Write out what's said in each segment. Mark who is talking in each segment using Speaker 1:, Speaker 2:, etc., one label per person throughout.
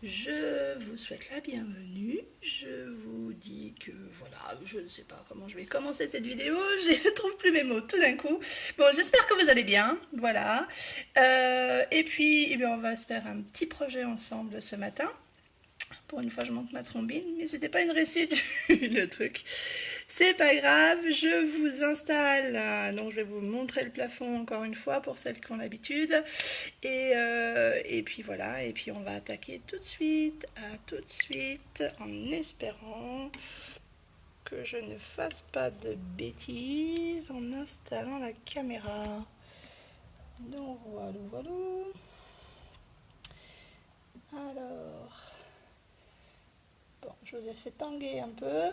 Speaker 1: Je vous souhaite la bienvenue. Je vous dis que voilà, je ne sais pas comment je vais commencer cette vidéo. Je ne trouve plus mes mots tout d'un coup. Bon, j'espère que vous allez bien. Voilà. Et puis, eh bien, on va se faire un petit projet ensemble ce matin. Pour une fois, je monte ma trombine, mais c'était pas une réussite le truc. C'est pas grave, je vous installe. Donc, je vais vous montrer le plafond encore une fois pour celles qui ont l'habitude. Et puis voilà, et puis on va attaquer tout de suite. À tout de suite, en espérant que je ne fasse pas de bêtises en installant la caméra. Donc voilà, voilà. Alors. Bon, je vous ai fait tanguer un peu.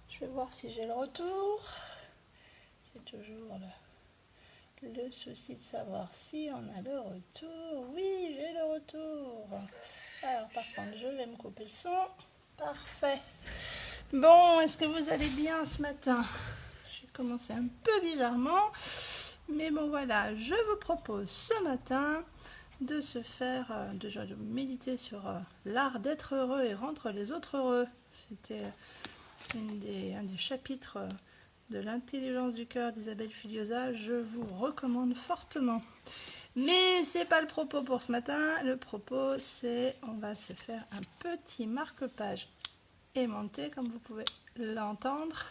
Speaker 1: Je vais voir si j'ai le retour. C'est toujours le souci de savoir si on a le retour. Oui, j'ai le retour. Alors par contre, je vais me couper le son. Parfait. Bon, est-ce que vous allez bien ce matin? J'ai commencé un peu bizarrement. Mais bon voilà, je vous propose ce matin de se faire, déjà de méditer sur l'art d'être heureux et rendre les autres heureux. C'était un des chapitres de l'intelligence du cœur d'Isabelle Filiosa. Je vous recommande fortement. Mais c'est pas le propos pour ce matin. Le propos, c'est on va se faire un petit marque-page aimanté, comme vous pouvez l'entendre,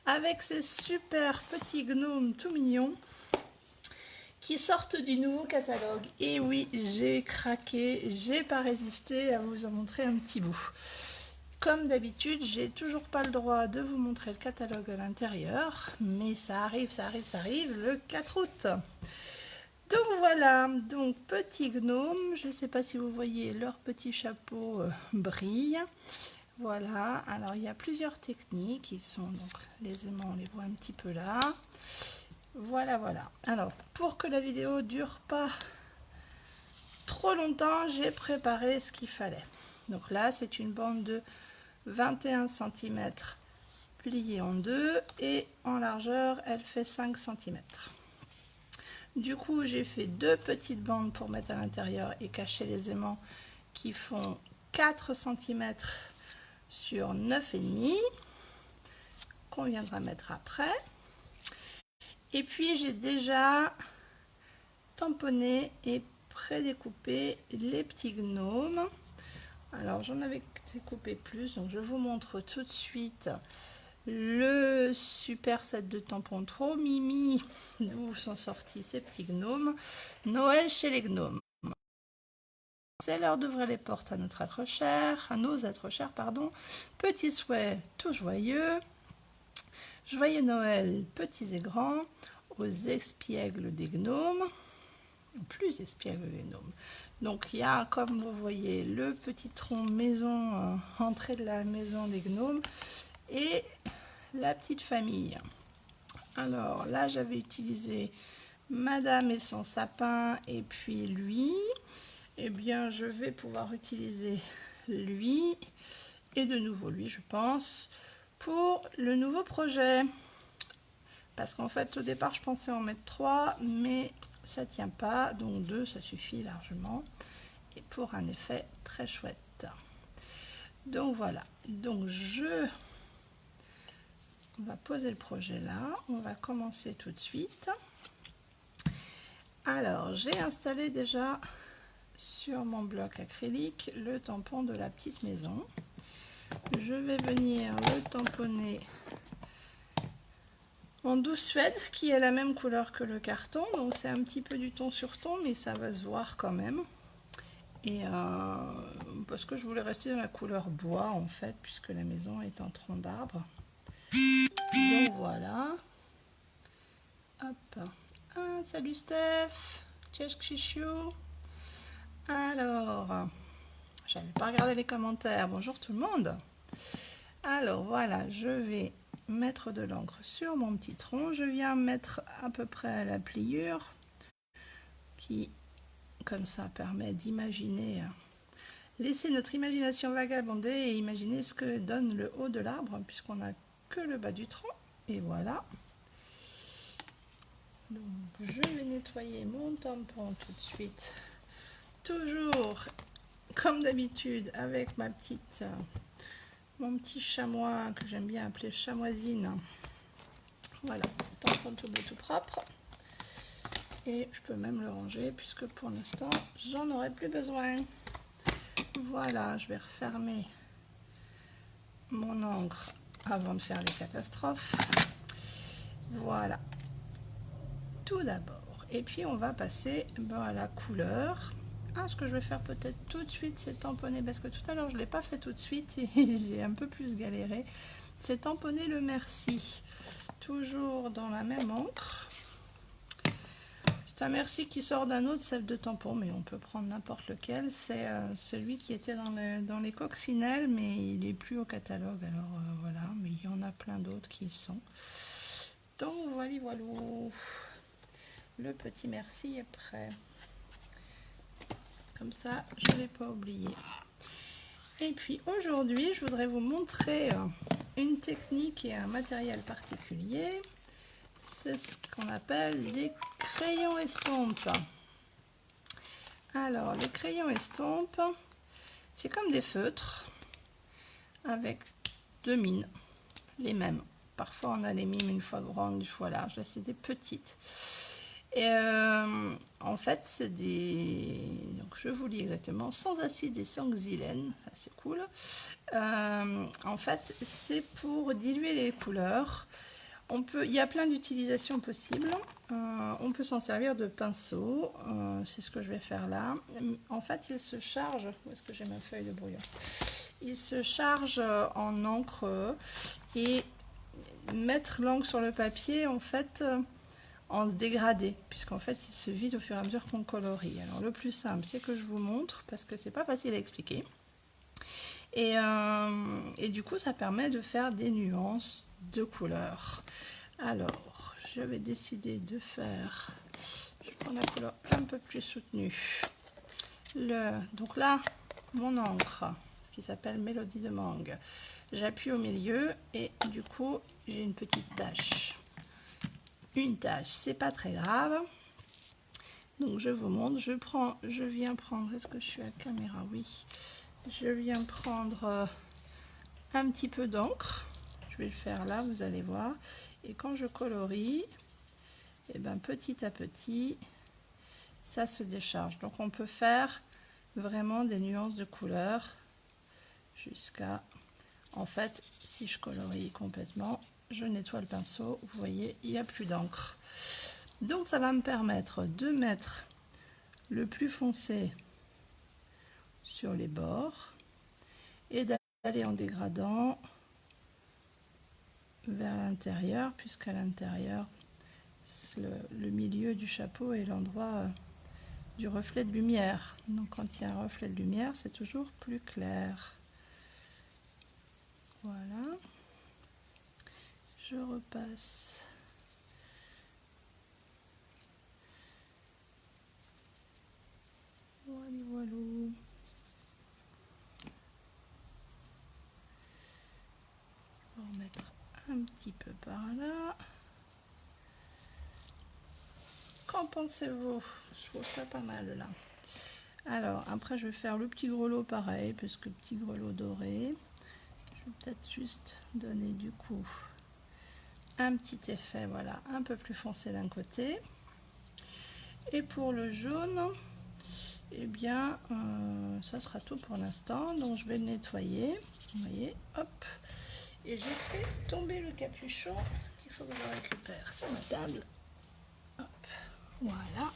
Speaker 1: avec ces super petits gnomes tout mignons qui sortent du nouveau catalogue. Et oui, j'ai craqué, j'ai pas résisté à vous en montrer un petit bout. Comme d'habitude, j'ai toujours pas le droit de vous montrer le catalogue à l'intérieur, mais ça arrive le 4 août. Donc voilà, donc petits gnomes, je ne sais pas si vous voyez leur petit chapeau brille. Voilà, alors il y a plusieurs techniques, ils sont donc les aimants, on les voit un petit peu là. Voilà, voilà. Alors, pour que la vidéo dure pas trop longtemps, j'ai préparé ce qu'il fallait. Donc là, c'est une bande de 21 cm pliée en deux et en largeur, elle fait 5 cm. Du coup, j'ai fait deux petites bandes pour mettre à l'intérieur et cacher les aimants qui font 4 cm sur 9,5 qu'on viendra mettre après. Et puis j'ai déjà tamponné et prédécoupé les petits gnomes. Alors j'en avais découpé plus, donc je vous montre tout de suite le super set de tampons trop mimi d'où sont sortis ces petits gnomes. Noël chez les gnomes. C'est l'heure d'ouvrir les portes à notre être cher, à nos êtres chers, pardon. Petits souhaits tout joyeux. Joyeux Noël, petits et grands, aux espiègles des gnomes, plus espiègles des gnomes. Donc il y a, comme vous voyez, le petit tronc maison, entrée de la maison des gnomes, et la petite famille. Alors là, j'avais utilisé Madame et son sapin, et puis lui. Eh bien, je vais pouvoir utiliser lui, et de nouveau lui, je pense, pour le nouveau projet. Parce qu'en fait, au départ, je pensais en mettre 3, mais ça tient pas. Donc 2, ça suffit largement. Et pour un effet très chouette. Donc voilà. Donc on va poser le projet là. On va commencer tout de suite. Alors, j'ai installé déjà sur mon bloc acrylique le tampon de la petite maison. Je vais venir le tamponner en douce suède qui est la même couleur que le carton, donc c'est un petit peu du ton sur ton, mais ça va se voir quand même. Et parce que je voulais rester dans la couleur bois en fait, puisque la maison est en tronc d'arbre. Donc voilà. Hop. Ah, salut Steph. Tchèche chichou. Alors, j'avais pas regardé les commentaires. Bonjour tout le monde. Alors voilà, je vais mettre de l'encre sur mon petit tronc. Je viens mettre à peu près la pliure qui, comme ça, permet d'imaginer, laisser notre imagination vagabonder et imaginer ce que donne le haut de l'arbre puisqu'on n'a que le bas du tronc. Et voilà. Donc je vais nettoyer mon tampon tout de suite. Toujours comme d'habitude, avec ma petite, mon petit chamois que j'aime bien appeler chamoisine. Voilà, tampon tout beau tout propre. Et je peux même le ranger puisque pour l'instant, j'en aurai plus besoin. Voilà, je vais refermer mon encre avant de faire les catastrophes. Voilà, tout d'abord. Et puis on va passer à la couleur. Ce que je vais faire peut-être tout de suite, c'est tamponner, parce que tout à l'heure je ne l'ai pas fait tout de suite et j'ai un peu plus galéré. C'est tamponner le Merci, toujours dans la même encre. C'est un Merci qui sort d'un autre set de tampons, mais on peut prendre n'importe lequel. C'est celui qui était dans les coccinelles, mais il n'est plus au catalogue. Alors voilà, mais il y en a plein d'autres qui y sont. Donc voilà, voilà. Le petit Merci est prêt. Comme ça, je ne l'ai pas oublié. Et puis aujourd'hui, je voudrais vous montrer une technique et un matériel particulier. C'est ce qu'on appelle les crayons estampes. Alors, les crayons estampes, c'est comme des feutres avec deux mines, les mêmes. Parfois, on a les mines une fois grandes, une fois larges. Là, c'est des petites. Et en fait, c'est des... Donc, je vous lis exactement. Sans acide et sans xylène, c'est cool. En fait, c'est pour diluer les couleurs. Il y a plein d'utilisations possibles. On peut s'en servir de pinceau. C'est ce que je vais faire là. En fait, il se charge... Où est-ce que j'ai ma feuille de brouillon? Il se charge en encre et mettre l'encre sur le papier, en fait... en dégradé, puisqu'en fait il se vide au fur et à mesure qu'on colorie. Alors le plus simple, c'est que je vous montre, parce que c'est pas facile à expliquer, et du coup ça permet de faire des nuances de couleurs. Alors je vais décider de faire, je prends la couleur un peu plus soutenue, donc là mon encre qui s'appelle Mélodie de Mangue, j'appuie au milieu et du coup j'ai une petite tache. Une tache, c'est pas très grave. Donc je vous montre, je viens prendre, est-ce que je suis à caméra? Oui. Je viens prendre un petit peu d'encre. Je vais le faire là, vous allez voir. Et quand je colorie, et ben petit à petit, ça se décharge. Donc on peut faire vraiment des nuances de couleurs jusqu'à... En fait, si je colorie complètement, je nettoie le pinceau, vous voyez, il n'y a plus d'encre. Donc ça va me permettre de mettre le plus foncé sur les bords et d'aller en dégradant vers l'intérieur, puisqu'à l'intérieur, le milieu du chapeau est l'endroit du reflet de lumière. Donc quand il y a un reflet de lumière, c'est toujours plus clair. Voilà. Je repasse. Voilà, voilà. On va en mettre un petit peu par là. Qu'en pensez-vous? Je trouve ça pas mal là. Alors après je vais faire le petit grelot pareil, parce que petit grelot doré. Je vais peut-être juste donner du coup un petit effet, voilà, un peu plus foncé d'un côté. Et pour le jaune, eh bien ça sera tout pour l'instant. Donc je vais le nettoyer, vous voyez, hop. Et j'ai fait tomber le capuchon, il faut que je le récupère sur ma table. Hop, voilà,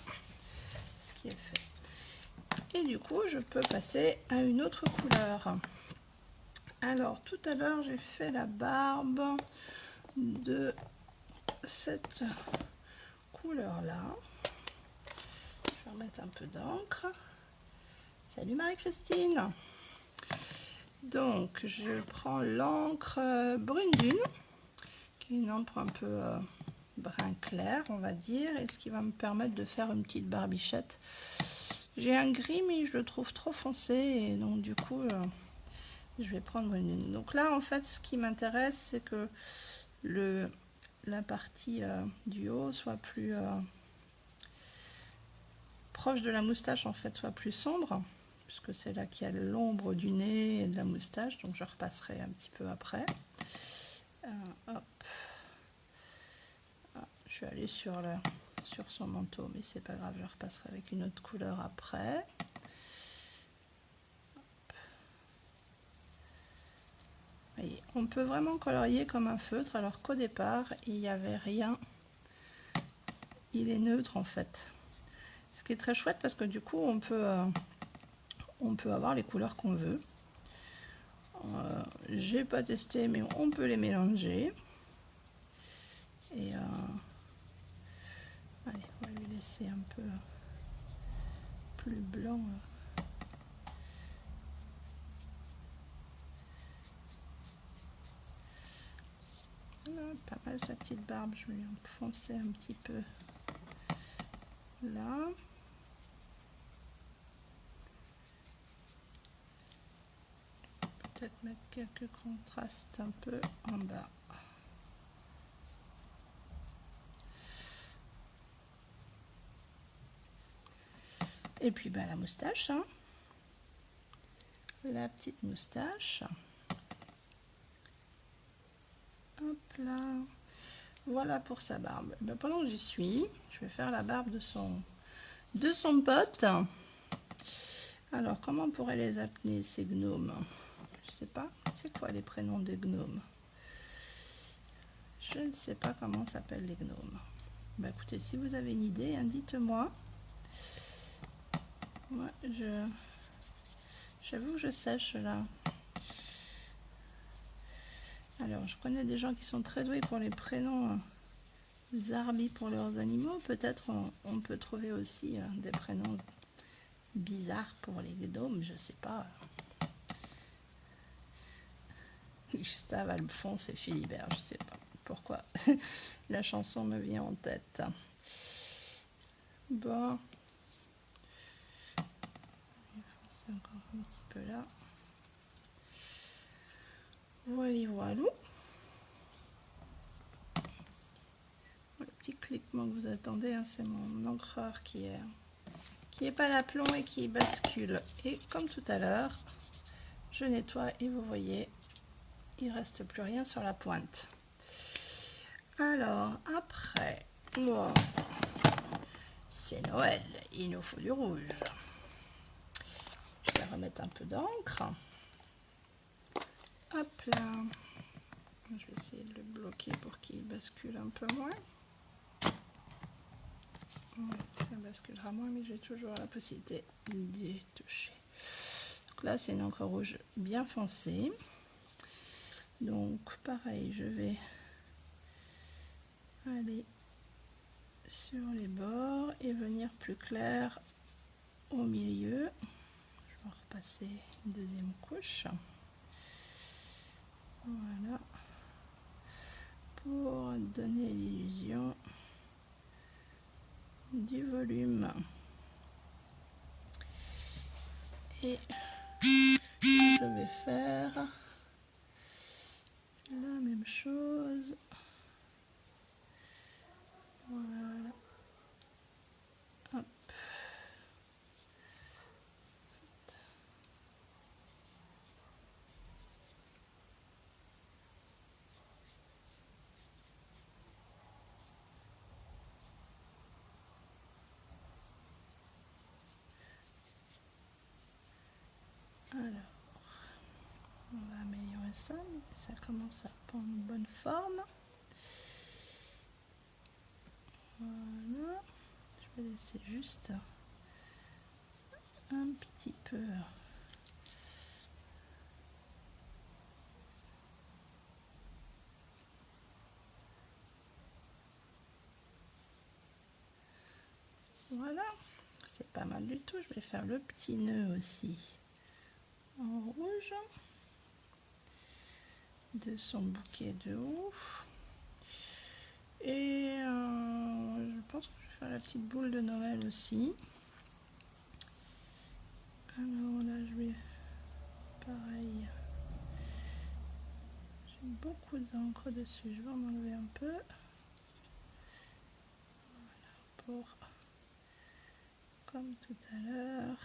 Speaker 1: ce qui est fait. Et du coup, je peux passer à une autre couleur. Alors, tout à l'heure, j'ai fait la barbe de cette couleur-là. Je vais remettre un peu d'encre. Salut Marie-Christine. Donc, je prends l'encre brune dune, qui est une encre un peu brun clair, on va dire, et ce qui va me permettre de faire une petite barbichette. J'ai un gris, mais je le trouve trop foncé, et donc du coup, je vais prendre une. Donc là, en fait, ce qui m'intéresse, c'est que la partie du haut soit plus proche de la moustache, en fait, soit plus sombre, puisque c'est là qu'il y a l'ombre du nez et de la moustache, donc je repasserai un petit peu après. Hop. Ah, je suis allée sur son manteau, mais c'est pas grave, je repasserai avec une autre couleur après. Voyez, on peut vraiment colorier comme un feutre, alors qu'au départ, il n'y avait rien. Il est neutre en fait. Ce qui est très chouette parce que du coup, on peut avoir les couleurs qu'on veut. J'ai pas testé, mais on peut les mélanger. Et allez, on va lui laisser un peu plus blanc. Pas mal sa petite barbe, je vais lui enfoncer un petit peu là. Peut-être mettre quelques contrastes un peu en bas. Et puis ben, la moustache, hein. La petite moustache. Hop là. Voilà pour sa barbe. Ben, pendant que j'y suis, je vais faire la barbe de son pote. Alors, comment on pourrait les appeler ces gnomes? Je sais pas. C'est quoi les prénoms des gnomes? Je ne sais pas comment s'appellent les gnomes. Ben, écoutez, si vous avez une idée, hein, dites-moi. Moi, j'avoue que je sèche là. Alors, je connais des gens qui sont très doués pour les prénoms zarbi pour leurs animaux. Peut-être on peut trouver aussi des prénoms bizarres pour les gnomes, je sais pas. Gustave, Alphonse et Philibert, je sais pas pourquoi la chanson me vient en tête. Bon, c'est encore un petit peu là. Voilà, voilà. Le petit cliquement que vous attendez, hein, c'est mon encreur qui est pas d'aplomb et qui bascule. Et comme tout à l'heure, je nettoie et vous voyez, il reste plus rien sur la pointe. Alors après, moi, c'est Noël, il nous faut du rouge. Je vais remettre un peu d'encre. Hop là. Je vais essayer de le bloquer pour qu'il bascule un peu moins. Ouais, ça basculera moins, mais j'ai toujours la possibilité d'y toucher. Donc là, c'est une encre rouge bien foncée. Donc pareil, je vais aller sur les bords et venir plus clair au milieu. Je vais repasser une deuxième couche. Voilà. Pour donner l'illusion du volume. Et je vais faire la même chose. Voilà. Hop. Alors, on va améliorer ça, mais ça commence à prendre une bonne forme. Voilà. Je vais laisser juste un petit peu. Voilà, c'est pas mal du tout. Je vais faire le petit nœud aussi en rouge de son bouquet de haut. Et je pense que je vais faire la petite boule de Noël aussi. Alors là, je vais pareil. J'ai beaucoup d'encre dessus. Je vais en enlever un peu. Voilà, pour comme tout à l'heure.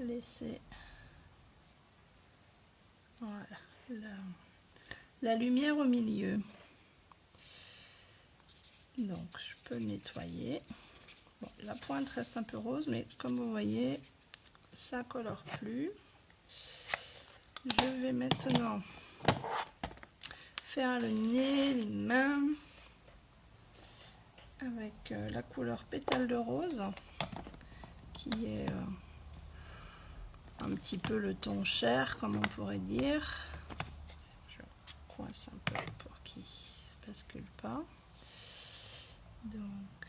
Speaker 1: laisser voilà, la lumière au milieu. Donc je peux nettoyer. Bon, la pointe reste un peu rose, mais comme vous voyez, ça colore plus. Je vais maintenant faire le nez, les mains avec la couleur pétale de rose qui est un petit peu le ton chair, comme on pourrait dire. Je coince un peu pour qu'il ne se bascule pas. Donc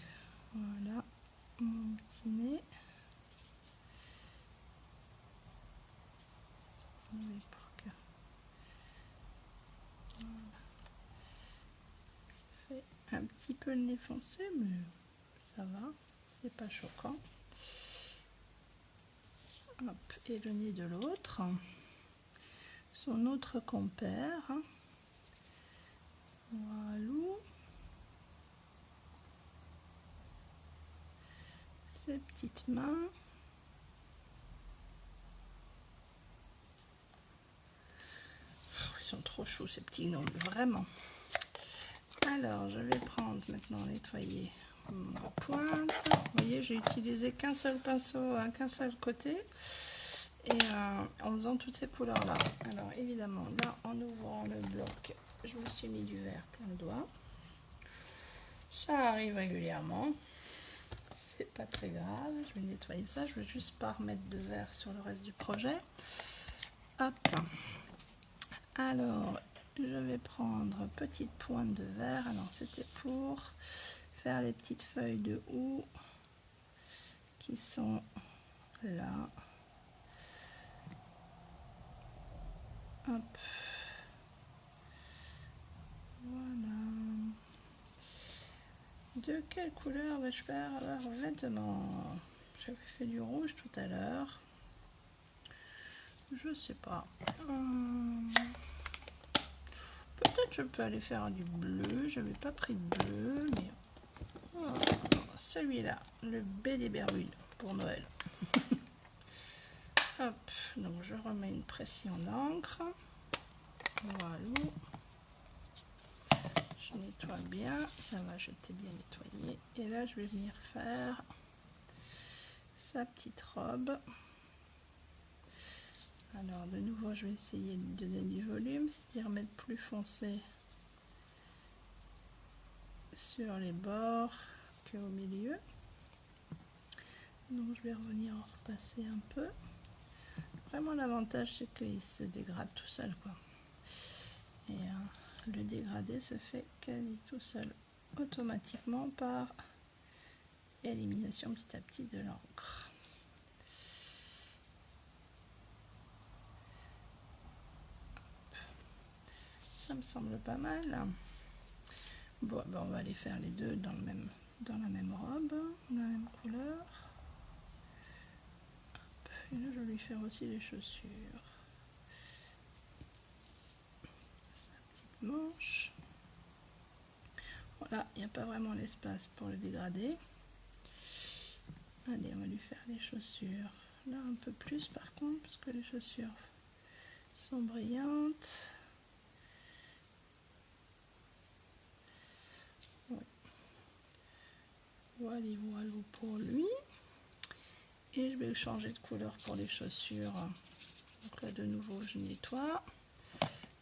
Speaker 1: voilà mon petit nez. Pour que... voilà. Fait un petit peu le nez foncé, mais ça va, c'est pas choquant. Hop, et le nez de l'autre, son autre compère. Voilà. Ses petites mains. Ils sont trop chauds ces petits gnomes, vraiment. Alors, je vais prendre maintenant, nettoyer ma pointe. Vous voyez, j'ai utilisé qu'un seul pinceau, qu'un seul côté. Et en faisant toutes ces couleurs là. Alors évidemment là, en ouvrant le bloc, je me suis mis du vert plein de doigts. Ça arrive régulièrement, c'est pas très grave. Je vais nettoyer ça, je vais juste pas remettre de vert sur le reste du projet. Hop, alors je vais prendre petite pointe de vert. Alors c'était pour faire les petites feuilles de houx qui sont là. Hop, voilà. De quelle couleur vais-je faire leurs vêtements? J'avais fait du rouge tout à l'heure. Je sais pas. Peut-être je peux aller faire du bleu. J'avais pas pris de bleu, mais celui-là, le B des Bermudes pour Noël. Hop, donc je remets une pression d'encre. Voilà. Je nettoie bien, ça va, j'étais bien nettoyé. Et là, je vais venir faire sa petite robe. Alors, de nouveau, je vais essayer de donner du volume, c'est-à-dire mettre plus foncé sur les bords qu'au milieu. Donc, je vais revenir en repasser un peu. Vraiment, l'avantage, c'est qu'il se dégrade tout seul, quoi. Et le dégradé se fait quasi tout seul, automatiquement par élimination petit à petit de l'encre. Ça me semble pas mal. Bon, ben on va aller faire les deux dans la même robe, dans la même couleur. Hop, et là, je vais lui faire aussi les chaussures. Sa petite manche. Voilà, il n'y a pas vraiment l'espace pour le dégrader. Allez, on va lui faire les chaussures. Là, un peu plus par contre, parce que les chaussures sont brillantes. Ouais. Voilà pour lui. Et je vais changer de couleur pour les chaussures. Donc là, de nouveau, je nettoie.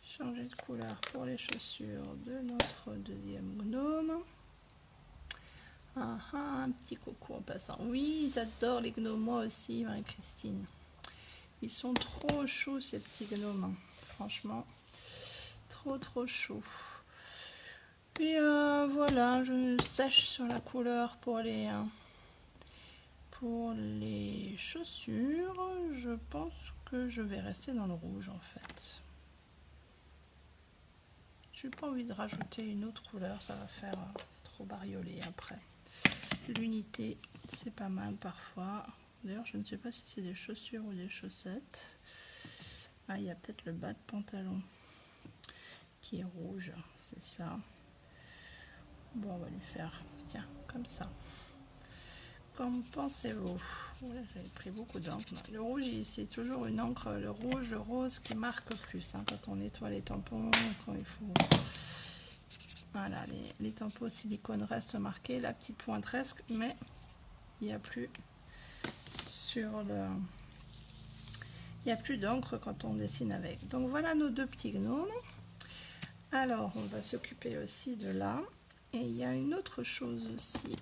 Speaker 1: Changer de couleur pour les chaussures de notre deuxième gnome. Ah, un petit coucou en passant. Oui, j'adore les gnomes, moi aussi, Marie-Christine. Ils sont trop choux, ces petits gnomes. Franchement, trop choux. Et voilà, je sèche sur la couleur pour les chaussures. Je pense que je vais rester dans le rouge, en fait. J'ai pas envie de rajouter une autre couleur, ça va faire trop bariolé après. L'unité, c'est pas mal parfois. D'ailleurs, je ne sais pas si c'est des chaussures ou des chaussettes. Ah, il y a peut-être le bas de pantalon qui est rouge, c'est ça. Bon, on va lui faire, tiens, comme ça. qu'en pensez-vous? Voilà, j'avais pris beaucoup d'encre. Le rouge, c'est toujours une encre, le rouge, le rose qui marque plus hein, quand on nettoie les tampons, quand il faut. Voilà, les tampons silicone restent marqués, la petite pointe reste, mais il n'y a plus sur le. Il n'y a plus d'encre quand on dessine avec. Donc voilà nos deux petits gnomes. Alors on va s'occuper aussi de là. Et il y a une autre chose aussi.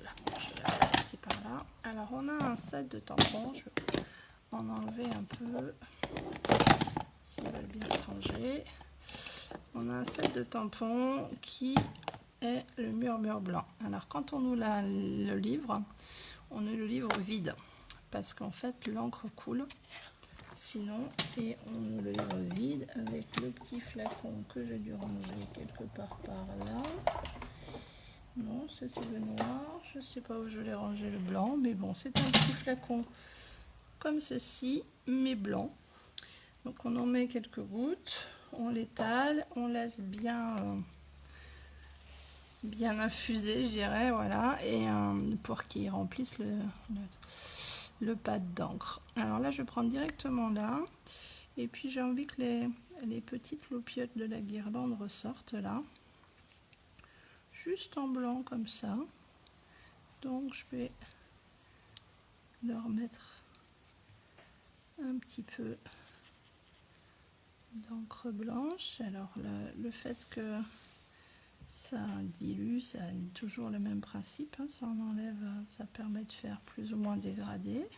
Speaker 1: Là, je vais sortir par là. Alors on a un set de tampons. Je vais en enlever un peu. S'ils veulent bien se ranger. On a un set de tampons qui est le murmure blanc. Alors quand on ouvre le livre, on ouvre le livre vide. Parce qu'en fait l'encre coule. Sinon, et on le livre vide avec le petit flacon que j'ai dû ranger quelque part par là. Non, ça c'est le noir. Je ne sais pas où je l'ai rangé le blanc, mais bon, c'est un petit flacon comme ceci, mais blanc. Donc on en met quelques gouttes, on l'étale, on laisse bien, bien infuser, je dirais, voilà, et pour qu'il remplisse le pad d'encre. Alors là, je vais prendre directement là. Et puis j'ai envie que les petites loupiottes de la guirlande ressortent là. Juste en blanc comme ça. Donc je vais leur mettre un petit peu d'encre blanche. Alors le fait que ça dilue, ça a toujours le même principe. Hein, ça en enlève, ça permet de faire plus ou moins dégradé.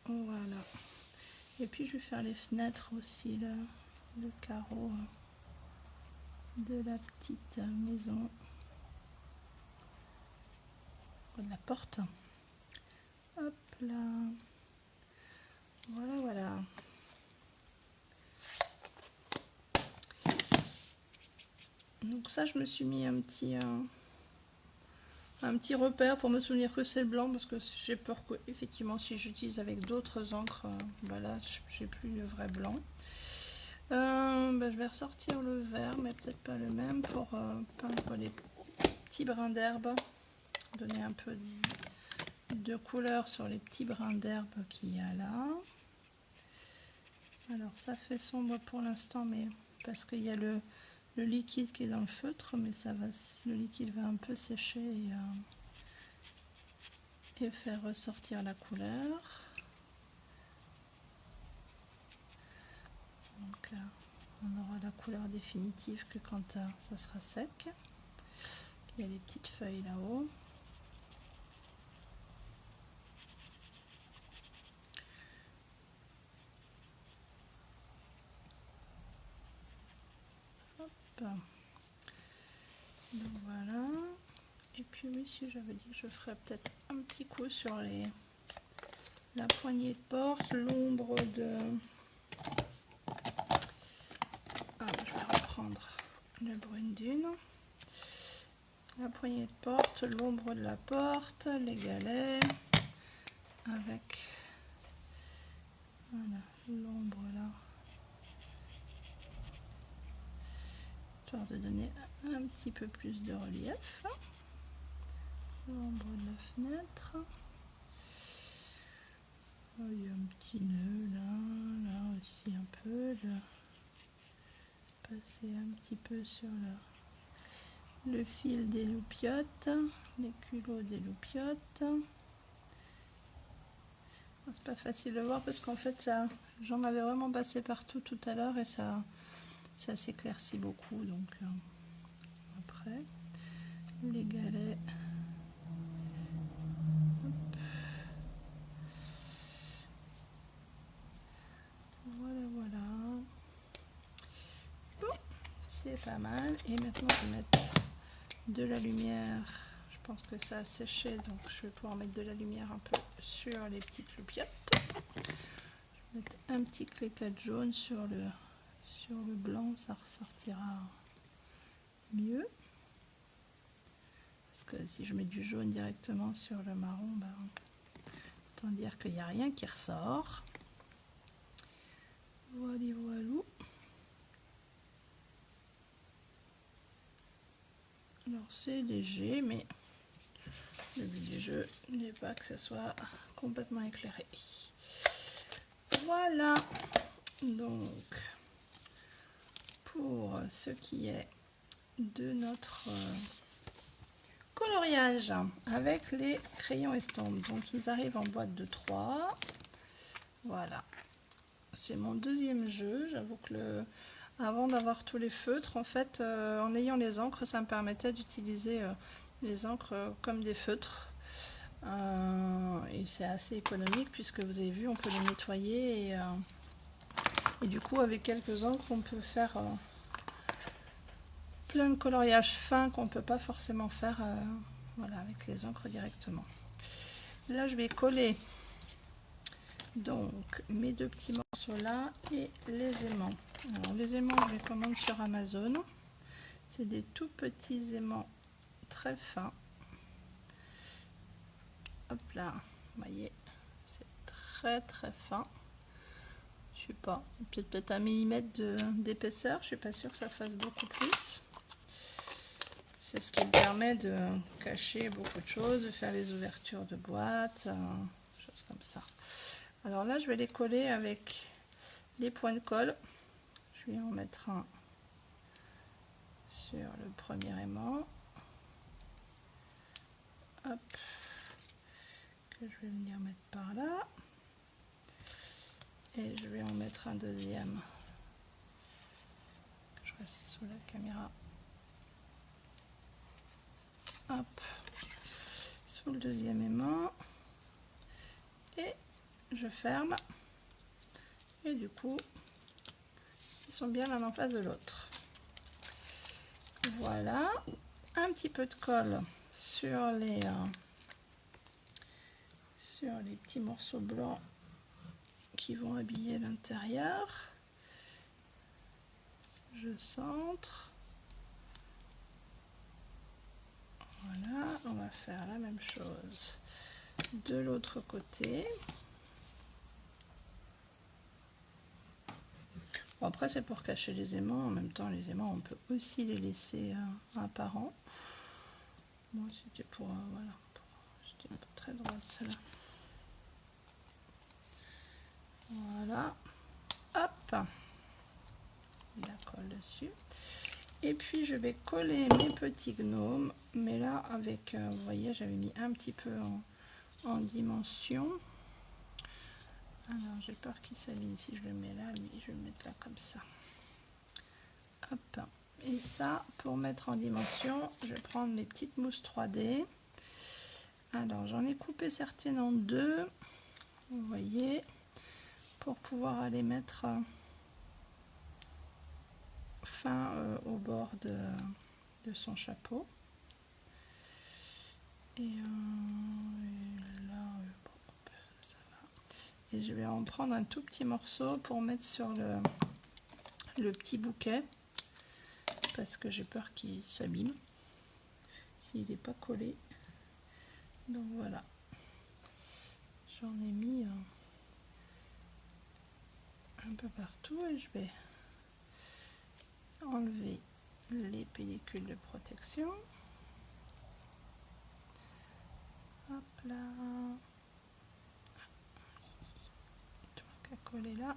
Speaker 1: Voilà. Et puis je vais faire les fenêtres aussi là, le carreau de la petite maison, de la porte. Hop là. Voilà, voilà. Donc ça, je me suis mis un petit repère pour me souvenir que c'est le blanc, parce que j'ai peur que effectivement si j'utilise avec d'autres encres, bah là j'ai plus le vrai blanc. Je vais ressortir le vert, mais peut-être pas le même, pour peindre les petits brins d'herbe, donner un peu de couleur sur les petits brins d'herbe qu'il y a là. Alors ça fait sombre pour l'instant, mais parce qu'il y a le liquide qui est dans le feutre, mais ça va, le liquide va un peu sécher et faire ressortir la couleur. Donc on aura la couleur définitive que quand ça sera sec. Il y a les petites feuilles là-haut. Donc voilà. Et puis oui, si j'avais dit que je ferais peut-être un petit coup sur la poignée de porte, l'ombre de... je vais reprendre le brune dune. La poignée de porte, l'ombre de la porte, les galets, avec voilà, l'ombre là. Histoire de donner un petit peu plus de relief. L'ombre de la fenêtre. Oh, il y a un petit nœud là aussi un peu. Passer un petit peu sur le fil des loupiottes, les culots des loupiottes. C'est pas facile de voir parce qu'en fait ça, j'en avais vraiment passé partout tout à l'heure et ça s'éclaircit beaucoup. Donc après les galets. Hop. Voilà. Bon, c'est pas mal. Et maintenant je vais mettre de la lumière. Je pense que ça a séché, donc je vais pouvoir mettre de la lumière un peu sur les petites loupiottes. Je vais mettre un petit cléquette jaune sur le blanc, ça ressortira mieux. Parce que si je mets du jaune directement sur le marron, autant dire qu'il n'y a rien qui ressort. Voilà. Alors c'est léger, mais le but du jeu n'est pas que ça soit complètement éclairé. Voilà, donc pour ce qui est de notre coloriage avec les crayons estampes. Donc ils arrivent en boîte de 3. Voilà, c'est mon deuxième jeu. J'avoue que avant d'avoir tous les feutres, en fait, en ayant les encres, ça me permettait d'utiliser les encres comme des feutres. Et c'est assez économique puisque vous avez vu, on peut les nettoyer et du coup avec quelques encres on peut faire plein de coloriages fins qu'on ne peut pas forcément faire voilà, avec les encres directement. Là je vais coller donc mes deux petits morceaux là et les aimants. Alors les aimants je les commande sur Amazon. C'est des tout petits aimants très fins. Hop là, vous voyez, c'est très très fin. Je sais pas, peut-être 1 millimètre d'épaisseur, je suis pas sûre que ça fasse beaucoup plus. C'est ce qui me permet de cacher beaucoup de choses, de faire les ouvertures de boîtes, choses comme ça. Alors là, je vais les coller avec les points de colle. Je vais en mettre un sur le premier aimant. Hop, que je vais venir mettre par là. Et je vais en mettre un deuxième. Je reste sous la caméra. Hop, sous le deuxième aimant. Et je ferme. Et du coup, ils sont bien l'un en face de l'autre. Voilà. Un petit peu de colle sur les petits morceaux blancs qui vont habiller l'intérieur. Je centre. Voilà, on va faire la même chose de l'autre côté. Bon, après c'est pour cacher les aimants, en même temps les aimants on peut aussi les laisser apparents. Moi c'était pour, voilà, j'étais pas très droite celle-là. Voilà, hop, la colle dessus. Et puis je vais coller mes petits gnomes, mais là avec, vous voyez, j'avais mis un petit peu en dimension. Alors j'ai peur qu'il s'abîme si je le mets là, lui je vais le mettre là comme ça. Hop. Et ça, pour mettre en dimension, je vais prendre mes petites mousses 3D. Alors j'en ai coupé certaines en deux, vous voyez, pour pouvoir aller mettre fin au bord de son chapeau. Et là, ça va. Et je vais en prendre un tout petit morceau pour mettre sur le petit bouquet, parce que j'ai peur qu'il s'abîme s'il n'est pas collé. Donc voilà, j'en ai mis un peu partout et je vais enlever les pellicules de protection. Hop là, donc à coller là,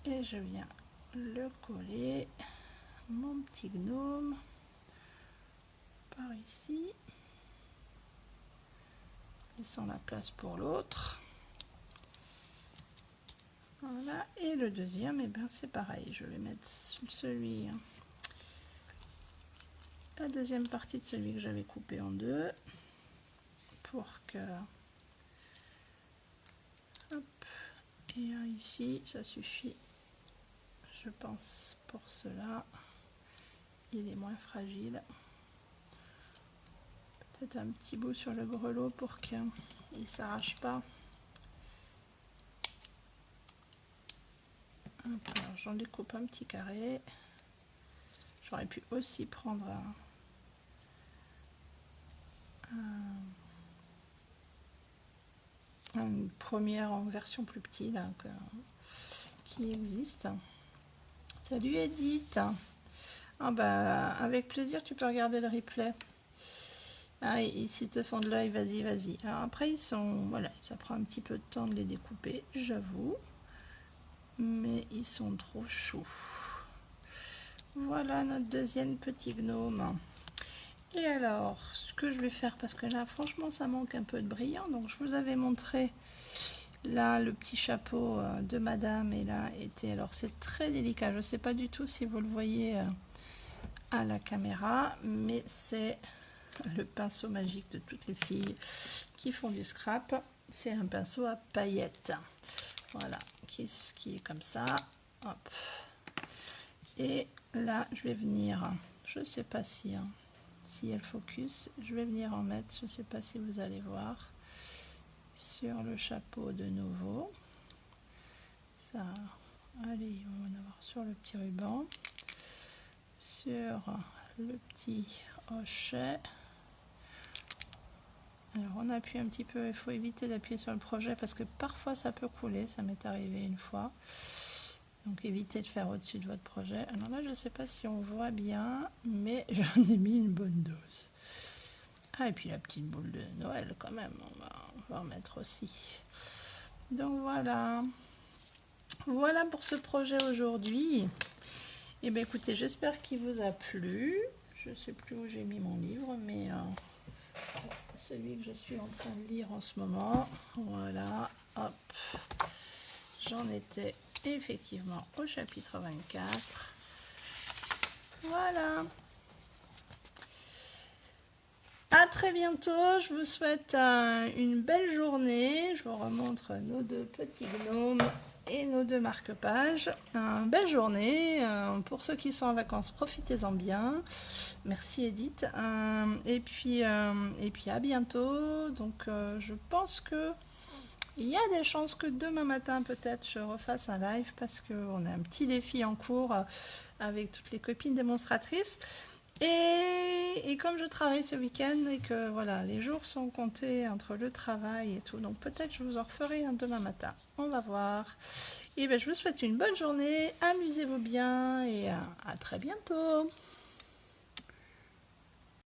Speaker 1: et je viens le coller, mon petit gnome, par ici, laissant la place pour l'autre. Voilà, et le deuxième, et bien c'est pareil, je vais mettre celui, la deuxième partie de celui que j'avais coupé en deux, pour que, hop, et un ici, ça suffit, je pense, pour cela. Il est moins fragile. Peut-être un petit bout sur le grelot pour qu'il ne s'arrache pas. J'en découpe un petit carré. J'aurais pu aussi prendre une première en version plus petite là, qui existe. Salut Edith. Ah bah, avec plaisir, tu peux regarder le replay. Ah, s'ils te font de l'œil, vas-y, vas-y. Alors après, ils sont... Voilà, ça prend un petit peu de temps de les découper, j'avoue. Mais ils sont trop choux. Voilà notre deuxième petit gnome. Et alors, ce que je vais faire, parce que là, franchement, ça manque un peu de brillant. Donc, je vous avais montré, là, le petit chapeau de madame. Et là, était... Alors, c'est très délicat. Je ne sais pas du tout si vous le voyez à la caméra. Mais c'est le pinceau magique de toutes les filles qui font du scrap. C'est un pinceau à paillettes. Voilà, qui est comme ça. Hop. Et là, je vais venir... Je ne sais pas si... si elle focus, je vais venir en mettre, je ne sais pas si vous allez voir, sur le chapeau de nouveau. Ça, allez, on va en avoir sur le petit ruban, sur le petit hochet. Alors on appuie un petit peu, il faut éviter d'appuyer sur le projet parce que parfois ça peut couler, ça m'est arrivé une fois. Donc évitez de faire au-dessus de votre projet. Alors là je ne sais pas si on voit bien, mais j'en ai mis une bonne dose. Ah, et puis la petite boule de Noël quand même, on va en mettre aussi. Donc voilà. Voilà pour ce projet aujourd'hui. Et bien écoutez, j'espère qu'il vous a plu. Je ne sais plus où j'ai mis mon livre, mais celui que je suis en train de lire en ce moment. Voilà, hop. J'en étais effectivement au chapitre 24. Voilà. À très bientôt, je vous souhaite une belle journée. Je vous remontre nos deux petits gnomes et nos deux marque-pages. Belle journée. Pour ceux qui sont en vacances, profitez-en bien. Merci Edith. Et puis à bientôt. Donc je pense que il y a des chances que demain matin peut-être je refasse un live parce qu'on a un petit défi en cours avec toutes les copines démonstratrices. Et comme je travaille ce week-end et que voilà, les jours sont comptés entre le travail et tout, donc peut-être je vous en referai un demain matin. On va voir. Et bien je vous souhaite une bonne journée, amusez-vous bien et à très bientôt.